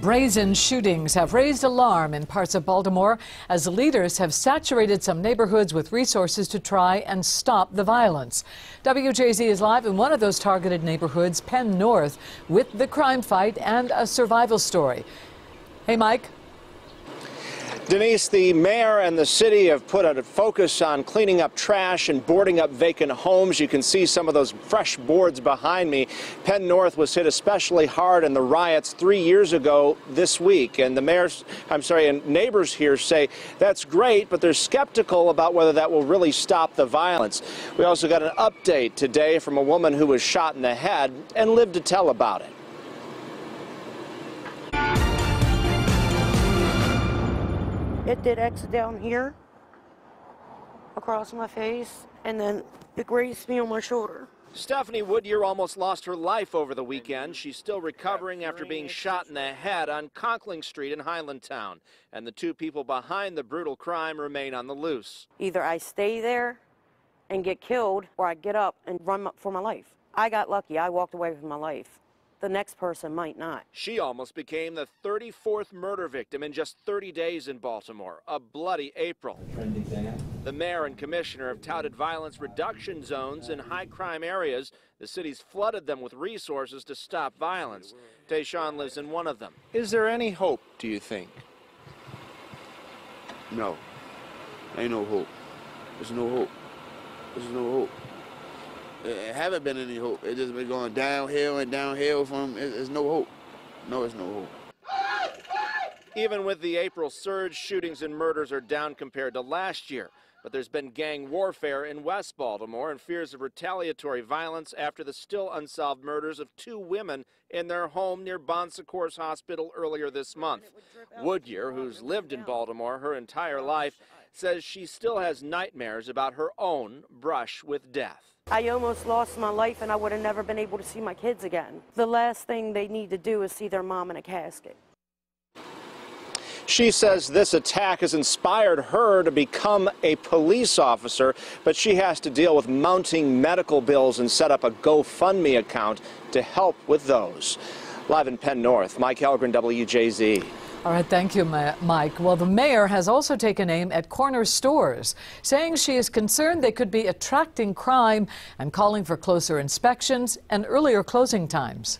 Brazen shootings have raised alarm in parts of Baltimore as leaders have saturated some neighborhoods with resources to try and stop the violence. WJZ is live in one of those targeted neighborhoods, Penn North, with the crime fight and a survival story. Hey, Mike. Denise, the mayor and the city have put a focus on cleaning up trash and boarding up vacant homes. You can see some of those fresh boards behind me. Penn North was hit especially hard in the riots 3 years ago this week. And and neighbors here say that's great, but they're skeptical about whether that will really stop the violence. We also got an update today from a woman who was shot in the head and lived to tell about it. It did exit down here, across my face, and then it grazed me on my shoulder. Stephanie Woodyear almost lost her life over the weekend. She's still recovering after being shot in the head on Conkling Street in Highlandtown. And the two people behind the brutal crime remain on the loose. Either I stay there and get killed, or I get up and run for my life. I got lucky. I walked away with my life. The next person might not. She almost became the 34th murder victim in just 30 days in Baltimore. A bloody April. The mayor and commissioner have touted violence reduction zones in high crime areas. The city's flooded them with resources to stop violence. Tayshawn lives in one of them. Is there any hope, do you think? No. Ain't no hope. There's no hope. There's no hope. It haven't been any hope. It's just been going downhill and downhill from, there's no hope. No, it's no hope. Even with the April surge, shootings and murders are down compared to last year. But there's been gang warfare in West Baltimore and fears of retaliatory violence after the still unsolved murders of two women in their home near Bon Secours Hospital earlier this month. Woodyear, who's lived in Baltimore her entire life, says she still has nightmares about her own brush with death. I almost lost my life and I would have never been able to see my kids again. The last thing they need to do is see their mom in a casket. She says this attack has inspired her to become a police officer, but she has to deal with mounting medical bills and set up a GoFundMe account to help with those. Live in Penn North, Mike Helgren, WJZ. All right, thank you, Mike. Well, the mayor has also taken aim at corner stores, saying she is concerned they could be attracting crime and calling for closer inspections and earlier closing times.